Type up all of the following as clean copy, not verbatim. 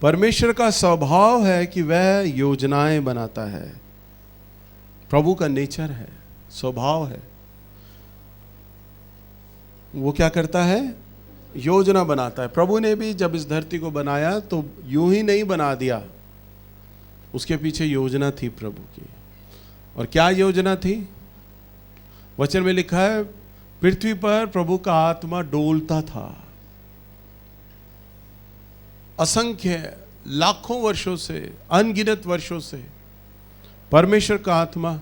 परमेश्वर का स्वभाव है कि वह योजनाएं बनाता है। प्रभु का नेचर है, स्वभाव है। वो क्या करता है? योजना बनाता है। प्रभु ने भी जब इस धरती को बनाया तो यूं ही नहीं बना दिया, उसके पीछे योजना थी प्रभु की। और क्या योजना थी? वचन में लिखा है, पृथ्वी पर प्रभु का आत्मा डोलता था। असंख्य लाखों वर्षों से, अनगिनत वर्षों से परमेश्वर का आत्मा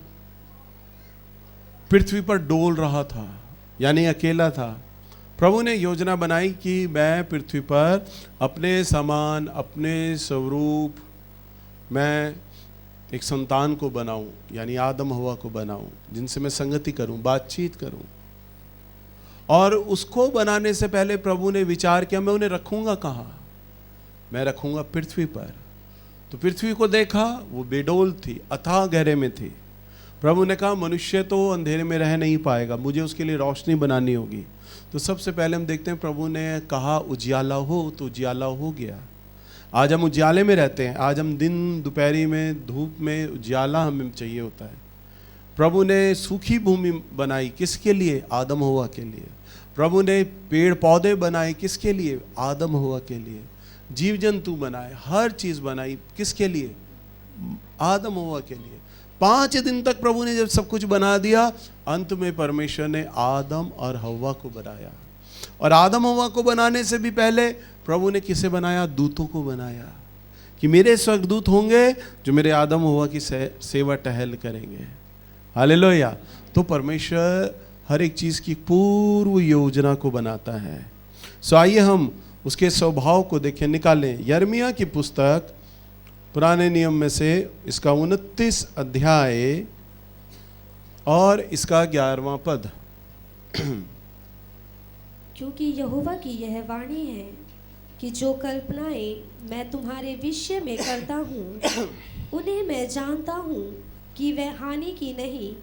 पृथ्वी पर डोल रहा था, यानी अकेला था। प्रभु ने योजना बनाई कि मैं पृथ्वी पर अपने समान, अपने स्वरूप, मैं एक संतान को बनाऊं, यानी आदम हवा को बनाऊं, जिनसे मैं संगति करूं, बातचीत करूं। और उसको बनाने से पहले प्रभु ने विचार किया, मैं उन्हें रखूंगा कहां? मैं रखूंगा पृथ्वी पर। तो पृथ्वी को देखा, वो बेडोल थी, अथाह गहरे में थी। प्रभु ने कहा, मनुष्य तो अंधेरे में रह नहीं पाएगा, मुझे उसके लिए रोशनी बनानी होगी। तो सबसे पहले हम देखते हैं, प्रभु ने कहा उजियाला हो, तो उजियाला हो गया। आज हम उजियाले में रहते हैं। आज हम दिन दोपहरी में, धूप में, उजियाला हमें चाहिए होता है। प्रभु ने सूखी भूमि बनाई, किसके लिए? आदम हवा के लिए। प्रभु ने पेड़ पौधे बनाए, किसके लिए? आदम हवा के लिए। जीव जंतु बनाए, हर चीज बनाई, किसके लिए? आदम हवा के लिए। 5 दिन तक प्रभु ने जब सब कुछ बना दिया, अंत में परमेश्वर ने आदम और हवा को बनाया। और आदम हवा को बनाने से भी पहले प्रभु ने किसे बनाया? दूतों को बनाया, कि मेरे स्वर्गदूत होंगे जो मेरे आदम हवा की सेवा टहल करेंगे। हालेलुया। तो परमेश्वर हर एक चीज की पूर्व योजना को बनाता है। सो आइए हम उसके स्वभाव को देखें, निकालें। यिर्मयाह की पुस्तक, पुराने नियम में से, इसका 29 अध्याय और इसका 11वां पद। क्योंकि यहोवा की यह वाणी है कि जो कल्पनाएं मैं तुम्हारे विषय में करता हूँ, उन्हें मैं जानता हूँ कि वह हानि की नहीं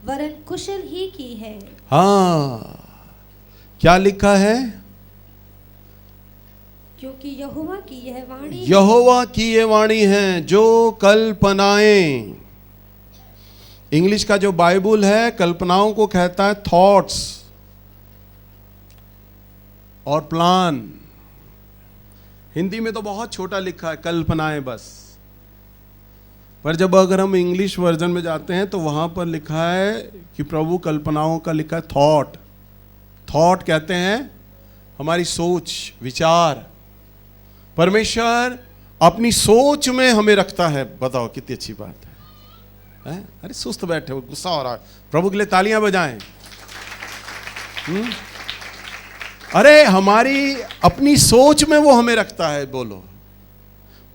वरन कुशल ही की है। हाँ, क्या लिखा है? क्योंकि यहोवा की यह वाणी, यहोवा की ये वाणी है जो कल्पनाएं। इंग्लिश का जो बाइबल है, कल्पनाओं को कहता है थॉट्स और प्लान। हिंदी में तो बहुत छोटा लिखा है, कल्पनाएं बस। पर जब अगर हम इंग्लिश वर्जन में जाते हैं तो वहां पर लिखा है कि प्रभु कल्पनाओं का लिखा है थॉट। थॉट कहते हैं हमारी सोच, विचार। परमेश्वर अपनी सोच में हमें रखता है। बताओ कितनी अच्छी बात है? अरे सुस्त बैठे हो, गुस्सा हो रहा है, प्रभु के लिए तालियां बजाएं। अरे हमारी अपनी सोच में वो हमें रखता है। बोलो,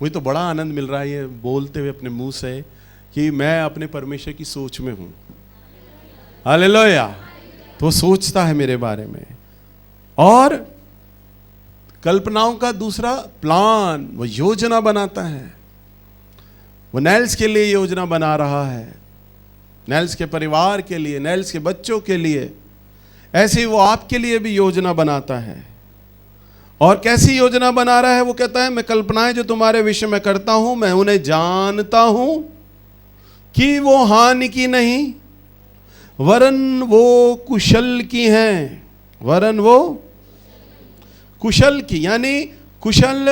मुझे तो बड़ा आनंद मिल रहा है ये बोलते हुए अपने मुंह से कि मैं अपने परमेश्वर की सोच में हूं। हालेलुया। तो सोचता है मेरे बारे में। और कल्पनाओं का दूसरा प्लान, वो योजना बनाता है। वो नैल्स के लिए योजना बना रहा है, नैल्स के परिवार के लिए, नैल्स के बच्चों के लिए। ऐसे ही वो आपके लिए भी योजना बनाता है। और कैसी योजना बना रहा है? वो कहता है, मैं कल्पनाएं जो तुम्हारे विषय में करता हूं, मैं उन्हें जानता हूं कि वो हानि की नहीं वरन वो कुशल की हैं। वरन वो कुशल की, यानी कुशल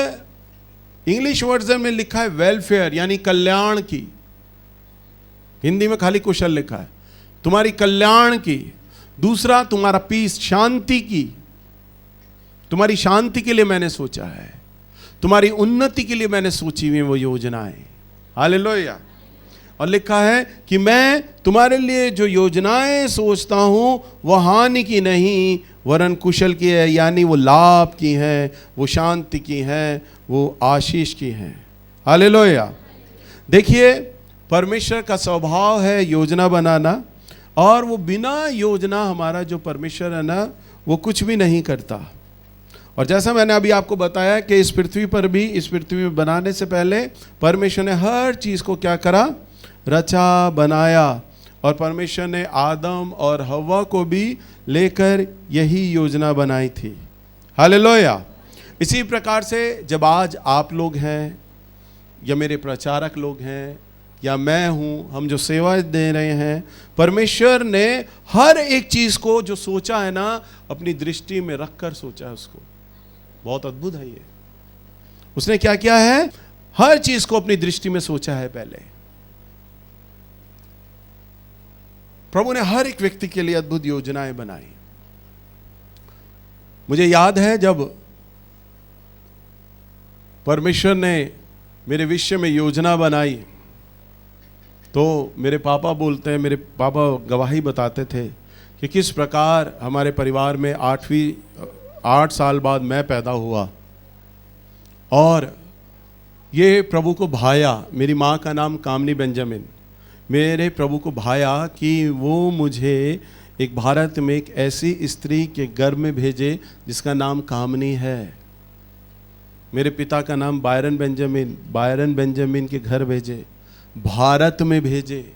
इंग्लिश वर्जन में लिखा है वेलफेयर, यानी कल्याण की। हिंदी में खाली कुशल लिखा है, तुम्हारी कल्याण की। दूसरा तुम्हारा पीस, शांति की। तुम्हारी शांति के लिए मैंने सोचा है, तुम्हारी उन्नति के लिए मैंने सोची हुई वो योजनाएं। हालेलुया। और लिखा है कि मैं तुम्हारे लिए जो योजनाएं सोचता हूं वो हानि की नहीं वरन कुशल की है, यानी वो लाभ की हैं, वो शांति की हैं, वो आशीष की हैं। हालेलुया। देखिए, परमेश्वर का स्वभाव है योजना बनाना, और वो बिना योजना हमारा जो परमेश्वर है ना, वो कुछ भी नहीं करता। और जैसा मैंने अभी आपको बताया कि इस पृथ्वी पर भी, इस पृथ्वी में बनाने से पहले परमेश्वर ने हर चीज़ को क्या करा? रचा, बनाया। और परमेश्वर ने आदम और हव्वा को भी लेकर यही योजना बनाई थी। हालेलुया। इसी प्रकार से जब आज आप लोग हैं या मेरे प्रचारक लोग हैं या मैं हूं, हम जो सेवा दे रहे हैं, परमेश्वर ने हर एक चीज को जो सोचा है ना, अपनी दृष्टि में रखकर सोचा है उसको। बहुत अद्भुत है ये। उसने क्या किया है? हर चीज को अपनी दृष्टि में सोचा है पहले। प्रभु ने हर एक व्यक्ति के लिए अद्भुत योजनाएं बनाई। मुझे याद है जब परमेश्वर ने मेरे विषय में योजना बनाई, तो मेरे पापा बोलते हैं, मेरे पापा गवाही बताते थे कि किस प्रकार हमारे परिवार में 8 साल बाद मैं पैदा हुआ और ये प्रभु को भाया। मेरी माँ का नाम कामनी बेंजामिन। मेरे प्रभु को भाया कि वो मुझे एक भारत में एक ऐसी स्त्री के गर्भ में भेजे जिसका नाम कामनी है। मेरे पिता का नाम बायरन बेंजामिन के घर भेजे, भारत में भेजे।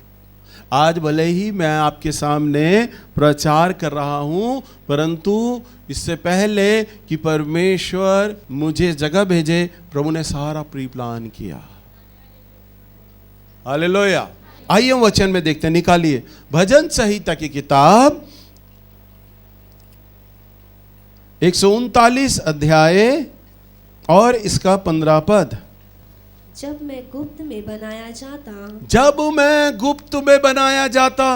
आज भले ही मैं आपके सामने प्रचार कर रहा हूं, परंतु इससे पहले कि परमेश्वर मुझे जगह भेजे, प्रभु ने सारा प्री प्लान किया। हालेलुया। आइए हम वचन में देखते हैं, निकालिए भजन संहिता की किताब 139 अध्याय और इसका 15 पद। जब मैं गुप्त में बनाया जाता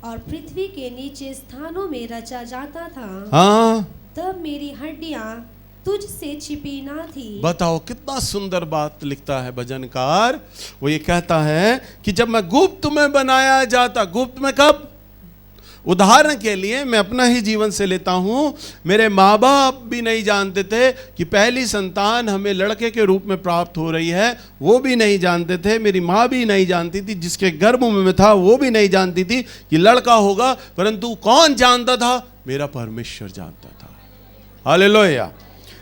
और पृथ्वी के नीचे स्थानों में रचा जाता था, हाँ, तब मेरी हड्डियां तुझसे छिपी ना थी। बताओ कितना सुंदर बात लिखता है भजनकार। वो ये कहता है कि जब मैं गुप्त में बनाया जाता। गुप्त में कब? उदाहरण के लिए मैं अपना ही जीवन से लेता हूं। मेरे माँ बाप भी नहीं जानते थे कि पहली संतान हमें लड़के के रूप में प्राप्त हो रही है, वो भी नहीं जानते थे। मेरी माँ भी नहीं जानती थी, जिसके गर्भ में था वो भी नहीं जानती थी कि लड़का होगा, परंतु कौन जानता था? मेरा परमेश्वर जानता था। हालेलुया।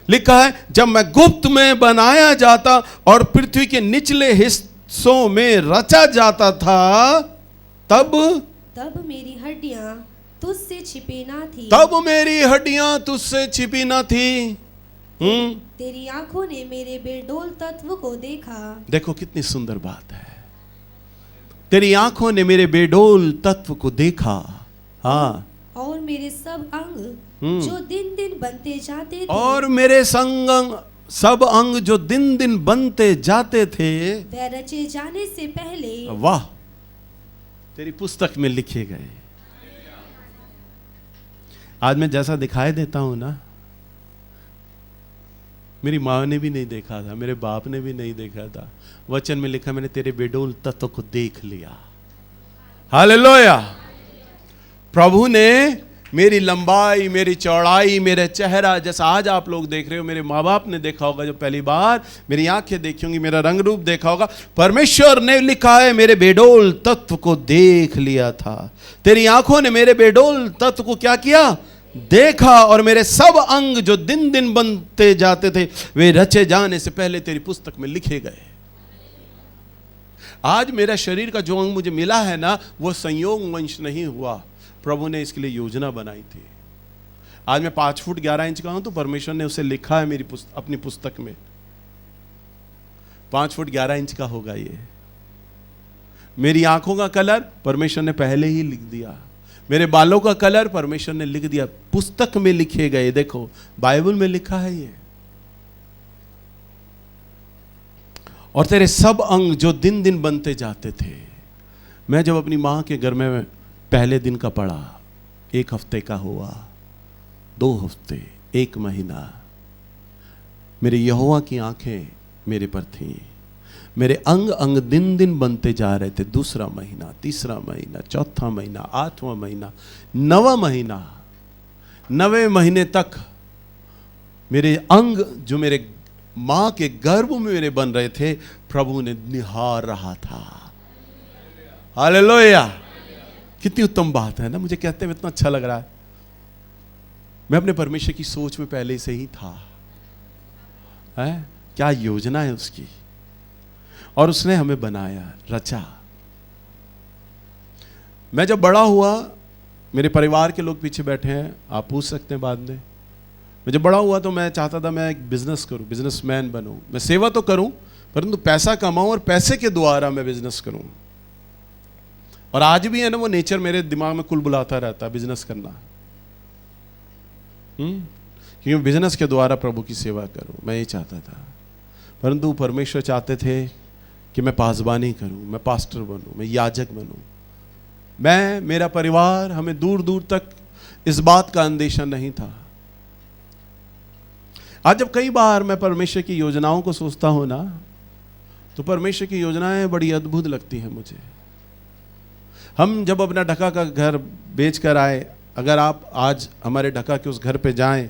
लिखा है जब मैं गुप्त में बनाया जाता और पृथ्वी के निचले हिस्सों में रचा जाता था, तब मेरी हड्डियां तुझसे छिपी ना थी। तब मेरी हड्डियां तुझसे छिपी ना थी। तेरी आंखों ने मेरे बेडोल तत्व को देखा। देखो कितनी सुंदर बात है। तेरी आंखों ने मेरे बेडोल तत्व को देखा। हाँ, और मेरे सब अंग जो दिन दिन बनते जाते थे, और मेरे सब अंग जो दिन दिन बनते जाते थे, वह रचे जाने से पहले, वाह, तेरी पुस्तक में लिखे गए। आज मैं जैसा दिखाई देता हूं ना, मेरी माँ ने भी नहीं देखा था, मेरे बाप ने भी नहीं देखा था। वचन में लिखा मैंने तेरे बेडोल तत्व को देख लिया। हालेलुया। प्रभु ने मेरी लंबाई, मेरी चौड़ाई, मेरा चेहरा, जैसा आज आप लोग देख रहे हो, मेरे माँ बाप ने देखा होगा जो पहली बार मेरी आंखें देखी होंगी, मेरा रंग रूप देखा होगा। परमेश्वर ने लिखा है मेरे बेडोल तत्व को देख लिया था। तेरी आंखों ने मेरे बेडोल तत्व को क्या किया? देखा। और मेरे सब अंग जो दिन दिन बनते जाते थे, वे रचे जाने से पहले तेरी पुस्तक में लिखे गए। आज मेरा शरीर का जो अंग मुझे मिला है ना, वो संयोग वंश नहीं हुआ, प्रभु ने इसके लिए योजना बनाई थी। आज मैं 5 फुट 11 इंच का हूं, तो परमेश्वर ने उसे लिखा है मेरी अपनी पुस्तक में 5 फुट 11 इंच का होगा ये। मेरी आंखों का कलर परमेश्वर ने पहले ही लिख दिया। मेरे बालों का कलर परमेश्वर ने लिख दिया, पुस्तक में लिखे गए। देखो बाइबल में लिखा है ये। और तेरे सब अंग जो दिन दिन बनते जाते थे। मैं जब अपनी मां के घर में पहले दिन का पढ़ा, 1 हफ्ते का हुआ, 2 हफ्ते, 1 महीना, मेरे यहोवा की आंखें मेरे पर थीं। मेरे अंग अंग दिन दिन बनते जा रहे थे। 2रा महीना, 3रा महीना, 4था महीना, 8वां महीना, 9वां महीना, 9वें महीने तक मेरे अंग जो मेरे मां के गर्भ में मेरे बन रहे थे, प्रभु ने निहार रहा था। हालेलुया। कितनी उत्तम बात है ना। मुझे कहते हुए इतना अच्छा लग रहा है। मैं अपने परमेश्वर की सोच में पहले से ही था। क्या योजना है उसकी, और उसने हमें बनाया, रचा। मैं जब बड़ा हुआ, मेरे परिवार के लोग पीछे बैठे हैं, आप पूछ सकते हैं बाद में, मैं जब बड़ा हुआ तो मैं चाहता था मैं एक बिजनेस करूं, बिजनेसमैन बनूं, मैं सेवा तो करूं परंतु पैसा कमाऊं और पैसे के द्वारा मैं बिजनेस करूं। और आज भी है ना वो नेचर मेरे दिमाग में कुल बुलाता रहता है बिजनेस करना, क्योंकि बिजनेस के द्वारा प्रभु की सेवा करूं, मैं ये चाहता था। परंतु परमेश्वर चाहते थे कि मैं पासबानी करूं, मैं पास्टर बनूं, मैं याजक बनूं। मैं, मेरा परिवार, हमें दूर दूर तक इस बात का अंदेशा नहीं था। आज जब कई बार मैं परमेश्वर की योजनाओं को सोचता हूं ना, तो परमेश्वर की योजनाएं बड़ी अद्भुत लगती हैं मुझे। हम जब अपना ढका का घर बेच कर आए, अगर आप आज हमारे ढका के उस घर पे जाएं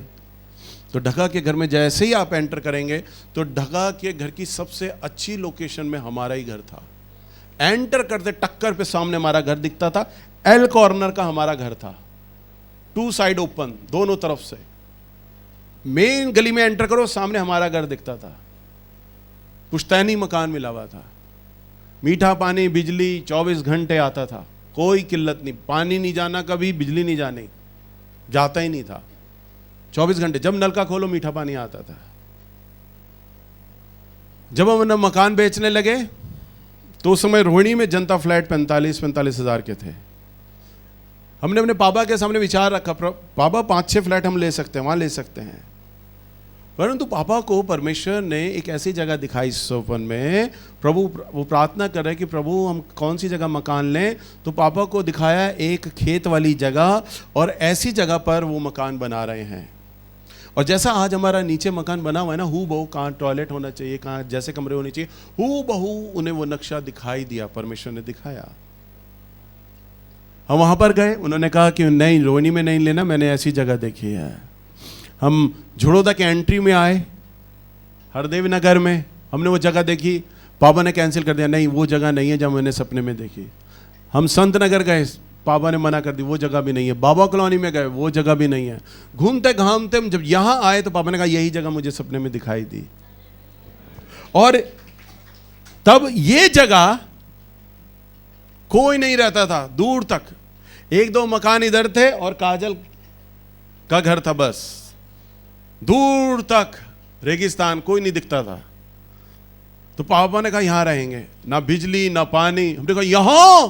तो ढका के घर में जैसे ही आप एंटर करेंगे तो ढका के घर की सबसे अच्छी लोकेशन में हमारा ही घर था। एंटर करते टक्कर पे सामने हमारा घर दिखता था, एल कॉर्नर का हमारा घर था, 2 साइड ओपन, दोनों तरफ से मेन गली में एंटर करो सामने हमारा घर दिखता था। पुश्तैनी मकान मिला हुआ था, मीठा पानी, बिजली 24 घंटे आता था, कोई किल्लत नहीं, पानी नहीं जाना कभी, बिजली नहीं जानी, जाता ही नहीं था 24 घंटे। जब नल का खोलो मीठा पानी आता था। जब हम मकान बेचने लगे तो उस समय रोहिणी में जनता फ्लैट 45 हज़ार के थे। हमने अपने पापा के सामने विचार रखा, पापा 5-6 फ्लैट हम ले सकते हैं, वहां ले सकते हैं। परंतु पापा को परमेश्वर ने एक ऐसी जगह दिखाई सोपन में, प्रभु वो प्रार्थना कर रहे कि प्रभु हम कौन सी जगह मकान लें, तो पापा को दिखाया एक खेत वाली जगह, और ऐसी जगह पर वो मकान बना रहे हैं। और जैसा आज हमारा नीचे मकान बना हुआ है ना, हू बहू कहाँ टॉयलेट होना चाहिए, कहाँ जैसे कमरे होने चाहिए, हू बहू उन्हें वो नक्शा दिखाई दिया, परमेश्वर ने दिखाया। हम वहां पर गए, उन्होंने कहा कि नहीं, रोहिणी में नहीं लेना, मैंने ऐसी जगह देखी है। हम झुड़ोदा के एंट्री में आए, हरदेव नगर में, हमने वो जगह देखी, पापा ने कैंसिल कर दिया, नहीं वो जगह नहीं है जब मैंने सपने में देखी। हम संत नगर गए, पापा ने मना कर दी, वो जगह भी नहीं है। बाबा कॉलोनी में गए, वो जगह भी नहीं है। घूमते घामते जब यहां आए तो पापा ने कहा यही जगह मुझे सपने में दिखाई दी। और तब ये जगह कोई नहीं रहता था, दूर तक 1-2 मकान इधर थे और काजल का घर था, बस दूर तक रेगिस्तान, कोई नहीं दिखता था। तो पापा ने कहा यहां रहेंगे, ना बिजली ना पानी। हमने कहा यहां,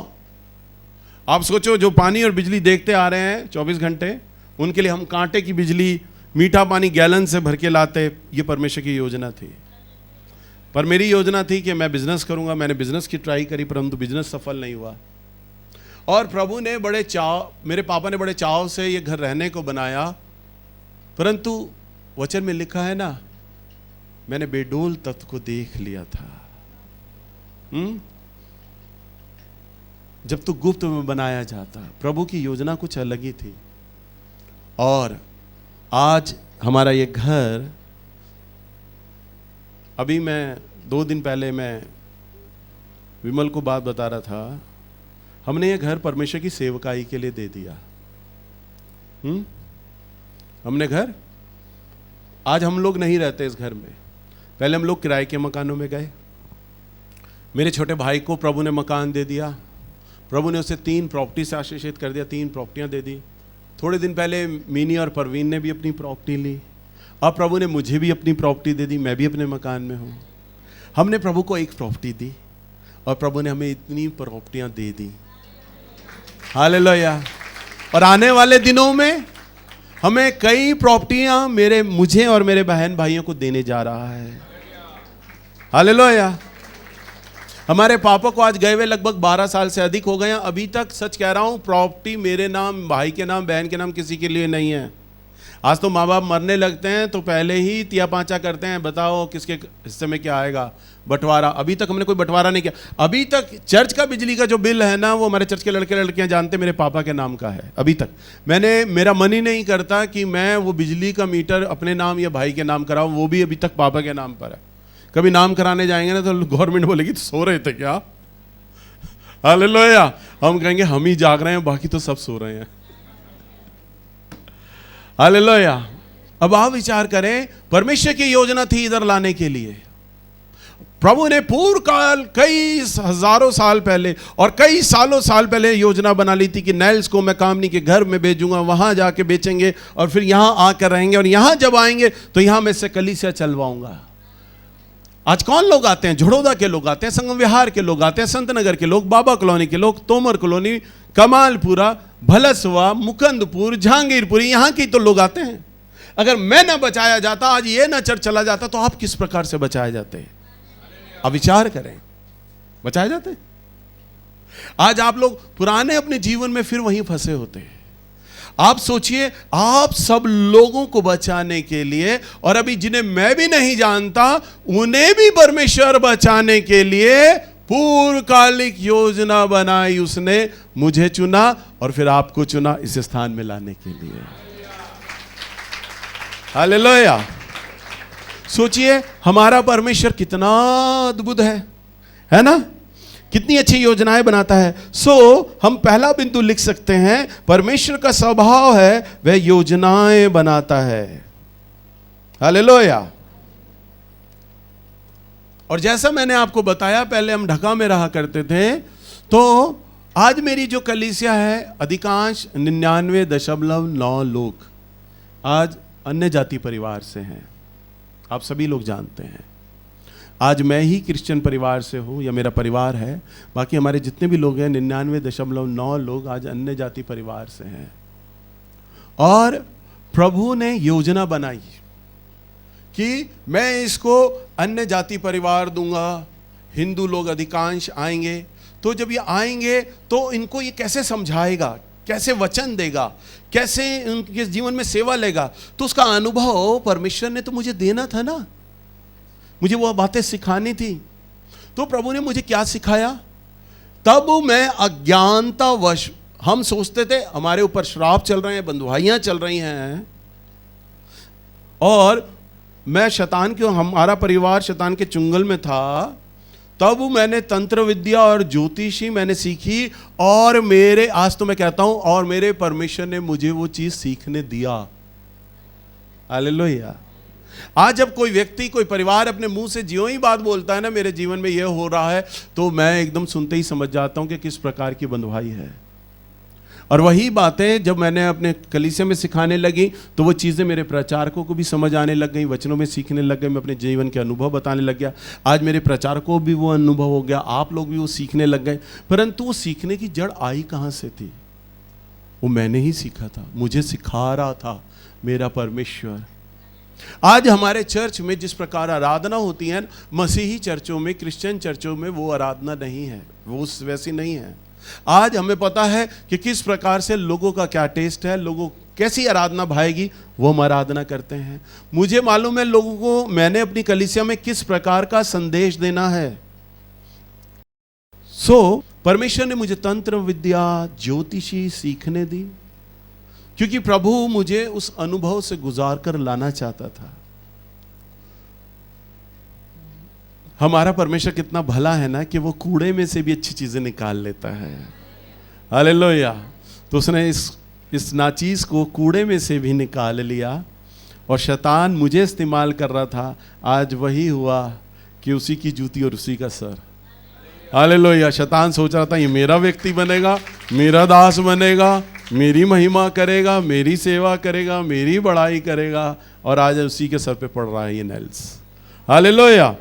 आप सोचो जो पानी और बिजली देखते आ रहे हैं 24 घंटे, उनके लिए हम कांटे की बिजली, मीठा पानी गैलन से भर के लाते। ये परमेश्वर की योजना थी। पर मेरी योजना थी कि मैं बिजनेस करूंगा। मैंने बिजनेस की ट्राई करी परंतु बिजनेस सफल नहीं हुआ। और प्रभु ने बड़े चाव, मेरे पापा ने बड़े चाव से ये घर रहने को बनाया, परंतु वचन में लिखा है ना, मैंने बेडोल तख्त को देख लिया था। जब तो गुप्त में बनाया जाता, प्रभु की योजना कुछ अलग ही थी। और आज हमारा ये घर, अभी मैं 2 दिन पहले मैं विमल को बात बता रहा था, हमने ये घर परमेश्वर की सेवकाई के लिए दे दिया। हमने घर, आज हम लोग नहीं रहते इस घर में, पहले हम लोग किराए के मकानों में गए। मेरे छोटे भाई को प्रभु ने मकान दे दिया, प्रभु ने उसे 3 प्रॉपर्टी से आशीषित कर दिया, 3 प्रॉपर्टियां दे दी। थोड़े दिन पहले मीनी और परवीन ने भी अपनी प्रॉपर्टी ली, अब प्रभु ने मुझे भी अपनी प्रॉपर्टी दे दी, मैं भी अपने मकान में हूँ। हमने प्रभु को 1 प्रॉपर्टी दी और प्रभु ने हमें इतनी प्रॉपर्टियां दे दी। हालेलुया। और आने वाले दिनों में हमें कई प्रॉपर्टियां मुझे और मेरे बहन भाइयों को देने जा रहा है। हालेलुया। हमारे पापा को आज गए हुए लगभग 12 साल से अधिक हो गए हैं, अभी तक सच कह रहा हूं प्रॉपर्टी मेरे नाम, भाई के नाम, बहन के नाम किसी के लिए नहीं है। आज तो माँ बाप मरने लगते हैं तो पहले ही तिया पांचा करते हैं, बताओ किसके हिस्से में क्या आएगा, बंटवारा। अभी तक हमने कोई बंटवारा नहीं किया। अभी तक चर्च का बिजली का जो बिल है ना, वो हमारे चर्च के लड़के लड़कियां जानते मेरे पापा के नाम का है। अभी तक मेरा मन ही नहीं करता कि मैं वो बिजली का मीटर अपने नाम या भाई के नाम कराऊं, वो भी अभी तक पापा के नाम पर है। कभी नाम कराने जाएंगे ना तो गवर्नमेंट बोलेगी तो सो रहे थे क्या? हालेलुया। हम कहेंगे हम ही जाग रहे हैं, बाकी तो सब सो रहे हैं। हालेलुया। अब आप विचार करें, परमेश्वर की योजना थी इधर लाने के लिए। प्रभु ने पूर्व काल कई हजारों साल पहले और कई साल पहले योजना बना ली थी कि नेल्स को मैं कामनी के घर में भेजूंगा, वहां जाके बेचेंगे और फिर यहां आकर रहेंगे, और यहां जब आएंगे तो यहां मैं से कलीसिया चलवाऊंगा। आज कौन लोग आते हैं? झड़ोदा के लोग आते हैं, संगम विहार के लोग आते हैं, संत नगर के लोग, बाबा कॉलोनी के लोग, तोमर कॉलोनी, कमालपुरा, भलसवा, मुकंदपुर, जहांगीरपुरी, यहां के तो लोग आते हैं। अगर मैं ना बचाया जाता, आज ये ना चर्च चला जाता, तो आप किस प्रकार से बचाए जाते हैं? अब विचार करें, बचाए जाते हैं? आज आप लोग पुराने अपने जीवन में फिर वहीं फंसे होते हैं। आप सोचिए, आप सब लोगों को बचाने के लिए, और अभी जिन्हें मैं भी नहीं जानता उन्हें भी परमेश्वर बचाने के लिए पूर्वकालिक योजना बनाई। उसने मुझे चुना और फिर आपको चुना इस स्थान में लाने के लिए। हालेलुया। सोचिए हमारा परमेश्वर कितना अद्भुत है ना? कितनी अच्छी योजनाएं बनाता है। हम पहला बिंदु लिख सकते हैं, परमेश्वर का स्वभाव है वह योजनाएं बनाता है। हालेलुया। और जैसा मैंने आपको बताया, पहले हम ढका में रहा करते थे, तो आज मेरी जो कलीसिया है, अधिकांश 99.9 लोग आज अन्य जाति परिवार से हैं। आप सभी लोग जानते हैं। आज मैं ही क्रिश्चियन परिवार से हूँ, या मेरा परिवार है, बाकी हमारे जितने भी लोग हैं 99.9 लोग आज अन्य जाति परिवार से हैं। और प्रभु ने योजना बनाई कि मैं इसको अन्य जाति परिवार दूंगा, हिंदू लोग अधिकांश आएंगे, तो जब ये आएंगे तो इनको ये कैसे समझाएगा, कैसे वचन देगा, कैसे उनके जीवन में सेवा लेगा। तो उसका अनुभव परमेश्वर ने तो मुझे देना था ना, मुझे वो बातें सिखानी थी। तो प्रभु ने मुझे क्या सिखाया? तब मैं अज्ञानतावश, हम सोचते थे हमारे ऊपर श्राप चल रहे हैं, बंधुआइयां चल रही हैं, और मैं शैतान के, हमारा परिवार शैतान के चुंगल में था। तब मैंने तंत्र विद्या और ज्योतिषी मैंने सीखी, और मेरे, आज तो मैं कहता हूं, और मेरे परमेश्वर ने मुझे वो चीज सीखने दिया। हालेलुया। आज जब कोई व्यक्ति, कोई परिवार अपने मुंह से ज्यों ही बात बोलता है ना, मेरे जीवन में यह हो रहा है, तो मैं एकदम सुनते ही समझ जाता हूं कि किस प्रकार की बंधुआई है। और वही बातें जब मैंने अपने कलीसिया में सिखाने लगी, तो वो चीज़ें मेरे प्रचारकों को भी समझ आने लग गई, वचनों में सीखने लग गए, मैं अपने जीवन के अनुभव बताने लग गया। आज मेरे प्रचारकों को भी वो अनुभव हो गया, आप लोग भी वो सीखने लग गए। परंतु वो सीखने की जड़ आई कहाँ से थी? वो मैंने ही सीखा था, मुझे सिखा रहा था मेरा परमेश्वर। आज हमारे चर्च में जिस प्रकार आराधना होती है, मसीही चर्चों में, क्रिश्चियन चर्चों में वो आराधना नहीं है, वो वैसी नहीं है। आज हमें पता है कि किस प्रकार से लोगों का क्या टेस्ट है, लोगों कैसी आराधना भाएगी, वो हम आराधना करते हैं। मुझे मालूम है लोगों को मैंने अपनी कलीसिया में किस प्रकार का संदेश देना है। परमेश्वर ने मुझे तंत्र विद्या, ज्योतिषी सीखने दी, क्योंकि प्रभु मुझे उस अनुभव से गुजार कर लाना चाहता था। हमारा परमेश्वर कितना भला है ना, कि वो कूड़े में से भी अच्छी चीजें निकाल लेता है। हालेलुया। तो उसने इस नाचीज को कूड़े में से भी निकाल लिया, और शैतान मुझे इस्तेमाल कर रहा था, आज वही हुआ कि उसी की जूती और उसी का सर। हालेलुया। शैतान सोच रहा था ये मेरा व्यक्ति बनेगा, मेरा दास बनेगा, मेरी महिमा करेगा, मेरी सेवा करेगा, मेरी बड़ाई करेगा, और आज उसी के सर पे पड़ रहा है ये नेल्स। हालेलुया।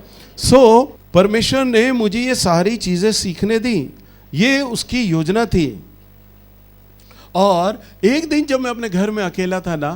परमेश्वर ने मुझे ये सारी चीजें सीखने दी, ये उसकी योजना थी। और एक दिन जब मैं अपने घर में अकेला था ना,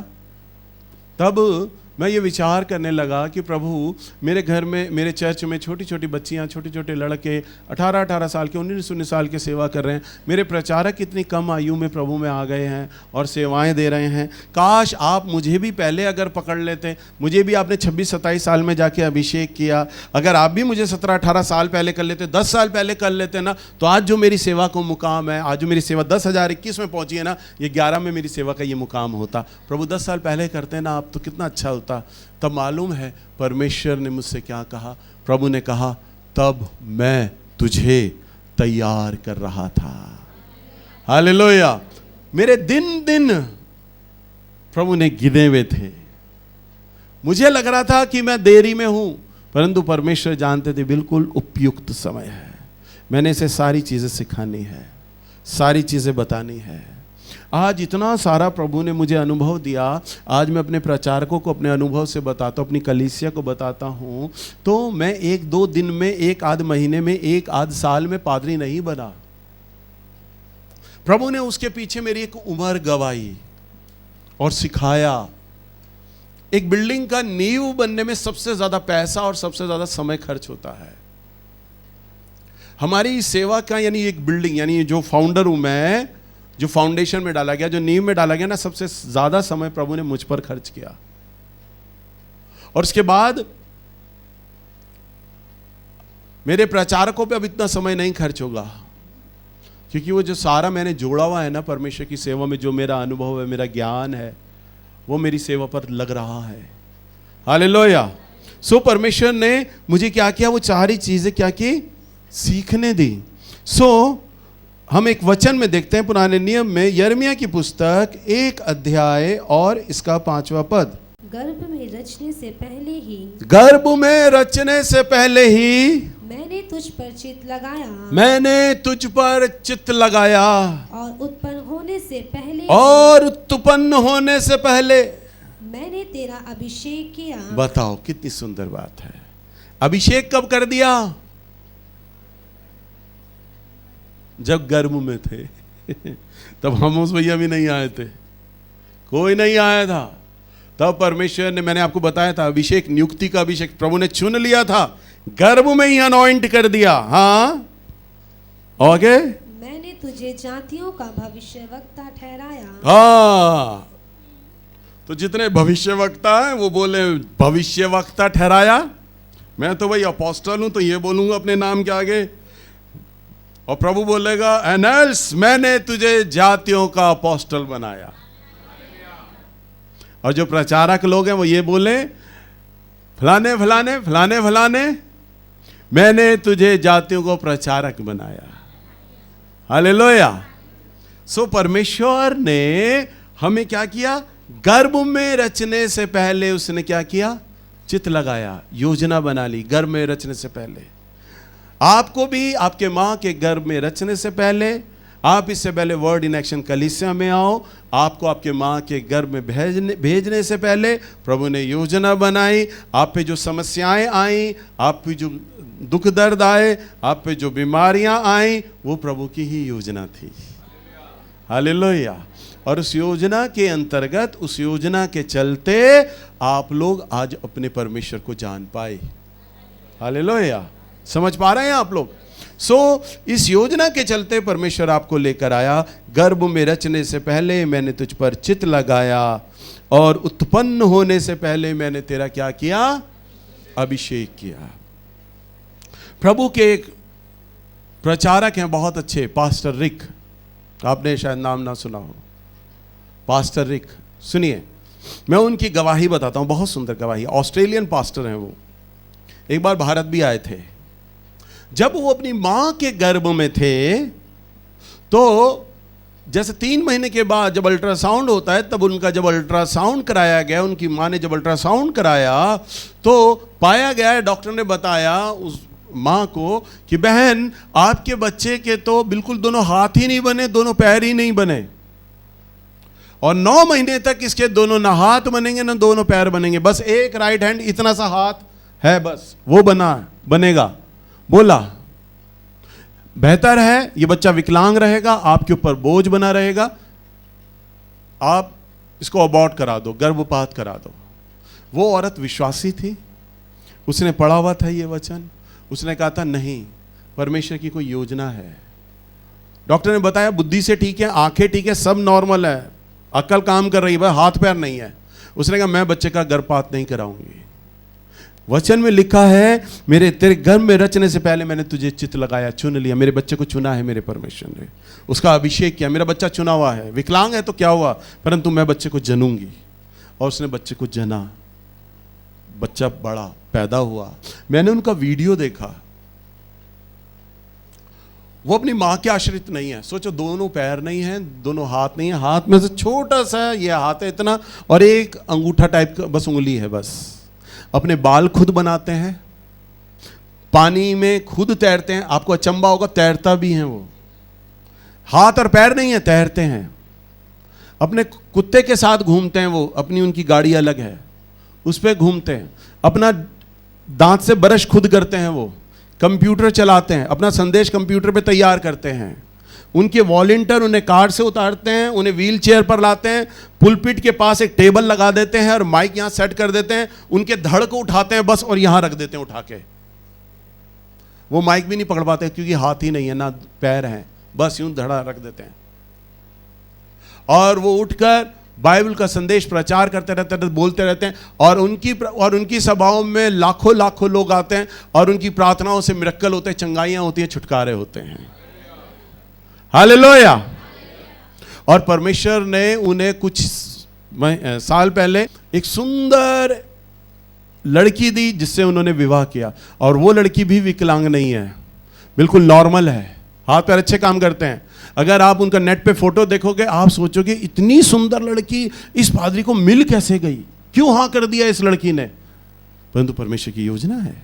तब मैं ये विचार करने लगा कि प्रभु, मेरे घर में, मेरे चर्च में छोटी छोटी बच्चियाँ, छोटे छोटे लड़के 18-18 साल के, 19-19 साल के सेवा कर रहे हैं। मेरे प्रचारक कितनी कम आयु में प्रभु में आ गए हैं और सेवाएं दे रहे हैं। काश आप मुझे भी पहले अगर पकड़ लेते, मुझे भी आपने 26-27 साल में जाके अभिषेक किया, अगर आप भी मुझे 17-18 साल पहले कर लेते, 10 साल पहले कर लेते ना, तो आज जो मेरी सेवा को मुकाम है, आज जो मेरी सेवा 10,021 में पहुँची है ना, ये 11 में मेरी सेवा का ये मुकाम होता। प्रभु 10 साल पहले करते ना आप, तो कितना अच्छा होता। तब मालूम है परमेश्वर ने मुझसे क्या कहा? प्रभु ने कहा, तब मैं तुझे तैयार कर रहा था। हालेलुया। मेरे दिन प्रभु ने गिने हुए थे। मुझे लग रहा था कि मैं देरी में हूं, परंतु परमेश्वर जानते थे बिल्कुल उपयुक्त समय है, मैंने इसे सारी चीज़ें सिखानी है, सारी चीज़ें बतानी है। आज इतना सारा प्रभु ने मुझे अनुभव दिया, आज मैं अपने प्रचारकों को अपने अनुभव से बताता हूँ, अपनी कलीसिया को बताता हूँ, तो मैं 1-2 दिन में, 1-आध महीने में, 1-आध साल में पादरी नहीं बना। प्रभु ने उसके पीछे मेरी एक उम्र गवाई और सिखाया। एक बिल्डिंग का नींव बनने में सबसे ज्यादा पैसा और सबसे ज्यादा समय खर्च होता है। हमारी सेवा का यानी एक बिल्डिंग, यानी जो फाउंडर हूं मैं, जो फाउंडेशन में डाला गया, जो नींव में डाला गया ना, सबसे ज्यादा समय प्रभु ने मुझ पर खर्च किया। और उसके बाद मेरे प्रचारकों पे अब इतना समय नहीं खर्च होगा, क्योंकि वो जो सारा मैंने जोड़ा हुआ है ना परमेश्वर की सेवा में, जो मेरा अनुभव है, मेरा ज्ञान है, वो मेरी सेवा पर लग रहा है। हालेलुया। सो परमेश्वर ने मुझे क्या किया, वो सारी चीजें क्या की, सीखने दी। सो हम एक वचन में देखते हैं पुराने नियम में, यिर्मयाह की पुस्तक 1 अध्याय और इसका 5वां पद। गर्भ में रचने से पहले ही, गर्भ में रचने से पहले ही मैंने तुझ पर चित्त लगाया, मैंने तुझ पर चित्त लगाया, और उत्पन्न होने से पहले, और उत्पन्न होने से पहले मैंने तेरा अभिषेक किया। बताओ कितनी सुंदर बात है। अभिषेक कब कर दिया? जब गर्भ में थे तब हम उस भैया भी नहीं आए थे, कोई नहीं आया था। तब परमेश्वर ने, मैंने आपको बताया था, अभिषेक, नियुक्ति का अभिषेक प्रभु ने चुन लिया था, गर्भ में ही अनॉइंट कर दिया। हाँ, ओके। मैंने तुझे जातियों का भविष्यवक्ता ठहराया। हाँ, तो जितने भविष्यवक्ता हैं वो बोले भविष्यवक्ता ठहराया। मैं तो भाई अपोस्टल हूं, तो ये बोलूंगा अपने नाम के आगे, और प्रभु बोलेगा एनल्स, मैंने तुझे जातियों का अपोस्टल बनाया। और जो प्रचारक लोग हैं वो ये बोले फलाने फलाने फलाने फलाने, मैंने तुझे जातियों को प्रचारक बनाया। हालेलुया। सो परमेश्वर ने हमें क्या किया, गर्भ में रचने से पहले उसने क्या किया, चित्त लगाया, योजना बना ली। गर्भ में रचने से पहले आपको भी आपके मां के गर्भ में रचने से पहले, आप इससे पहले वर्ड इन एक्शन कलीसिया में आओ, आपको आपके मां के गर्भ में भेजने से पहले प्रभु ने योजना बनाई। आप पे जो समस्याएं आई, आप पे जो दुख दर्द आए, आप पे जो बीमारियां आई, वो प्रभु की ही योजना थी। हालेलुया। और उस योजना के अंतर्गत, उस योजना के चलते आप लोग आज अपने परमेश्वर को जान पाए। हालेलुया। समझ पा रहे हैं आप लोग? सो इस योजना के चलते परमेश्वर आपको लेकर आया। गर्भ में रचने से पहले मैंने तुझ पर चित्त लगाया, और उत्पन्न होने से पहले मैंने तेरा क्या किया, अभिषेक किया। प्रभु के एक प्रचारक हैं बहुत अच्छे, पास्टर रिक, आपने शायद नाम ना सुना हो, पास्टर रिक। सुनिए, मैं उनकी गवाही बताता हूं, बहुत सुंदर गवाही। ऑस्ट्रेलियन पास्टर हैं वो, एक बार भारत भी आए थे। जब वो अपनी मां के गर्भ में थे, तो जैसे 3 महीने के बाद जब अल्ट्रासाउंड होता है, तब उनका जब अल्ट्रासाउंड कराया गया, उनकी मां ने जब अल्ट्रासाउंड कराया, तो पाया गया, डॉक्टर ने बताया उस मां को कि बहन, आपके बच्चे के तो बिल्कुल दोनों हाथ ही नहीं बने, दोनों पैर ही नहीं बने, और 9 महीने तक इसके दोनों ना हाथ बनेंगे ना दोनों पैर बनेंगे, बस एक राइट हैंड, इतना सा हाथ है, बस वो बनेगा। बोला बेहतर है ये बच्चा विकलांग रहेगा, आपके ऊपर बोझ बना रहेगा, आप इसको अबॉर्ट करा दो, गर्भपात करा दो। वो औरत विश्वासी थी, उसने पढ़ा हुआ था ये वचन, उसने कहा था नहीं, परमेश्वर की कोई योजना है। डॉक्टर ने बताया बुद्धि से ठीक है, आंखें ठीक है, सब नॉर्मल है, अकल काम कर रही है, हाथ पैर नहीं है। उसने कहा मैं बच्चे का गर्भपात नहीं कराऊंगी। वचन में लिखा है, मेरे तेरे गर्भ में रचने से पहले मैंने तुझे चित्त लगाया, चुन लिया, मेरे बच्चे को चुना है मेरे परमेश्वर ने, उसका अभिषेक किया। मेरा बच्चा चुना हुआ है, विकलांग है तो क्या हुआ, परंतु मैं बच्चे को जनूंगी। और उसने बच्चे को जना, बच्चा बड़ा पैदा हुआ। मैंने उनका वीडियो देखा, वो अपनी मां के आश्रित नहीं है। सोचो, दोनों पैर नहीं है, दोनों हाथ नहीं है, हाथ में से छोटा सा ये हाथ है इतना, और एक अंगूठा टाइप का बस उंगली है, बस। अपने बाल खुद बनाते हैं, पानी में खुद तैरते हैं, आपको अचंबा होगा, तैरता भी हैं वो, हाथ और पैर नहीं है, तैरते हैं। अपने कुत्ते के साथ घूमते हैं वो, अपनी उनकी गाड़ी अलग है, उस पर घूमते हैं। अपना दांत से ब्रश खुद करते हैं वो, कंप्यूटर चलाते हैं, अपना संदेश कंप्यूटर पे तैयार करते हैं। उनके वॉलंटियर उन्हें कार से उतारते हैं, उन्हें व्हील चेयर पर लाते हैं, पुलपिट के पास एक टेबल लगा देते हैं और माइक यहाँ सेट कर देते हैं, उनके धड़ को उठाते हैं बस और यहाँ रख देते हैं उठा के। वो माइक भी नहीं पकड़ पाते क्योंकि हाथ ही नहीं है ना पैर हैं, बस यूं धड़ा रख देते हैं और वो उठकर बाइबल का संदेश प्रचार करते रहते हैं, बोलते रहते हैं। और उनकी सभाओं में लाखों लाखों लोग आते हैं और उनकी प्रार्थनाओं से मिरेकल होते हैं, चंगाइयां होती हैं, छुटकारे होते हैं। हालेलुया। और परमेश्वर ने उन्हें कुछ साल पहले एक सुंदर लड़की दी जिससे उन्होंने विवाह किया, और वो लड़की भी विकलांग नहीं है, बिल्कुल नॉर्मल है, हाथ पैर अच्छे काम करते हैं। अगर आप उनका नेट पे फोटो देखोगे आप सोचोगे इतनी सुंदर लड़की इस पादरी को मिल कैसे गई, क्यों हाँ कर दिया इस लड़की ने, परंतु परमेश्वर की योजना है।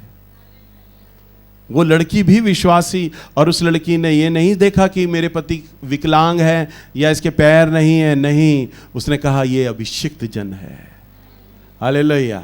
वो लड़की भी विश्वासी, और उस लड़की ने ये नहीं देखा कि मेरे पति विकलांग है या इसके पैर नहीं है, नहीं, उसने कहा ये अभिषिक्त जन है। हालेलुया।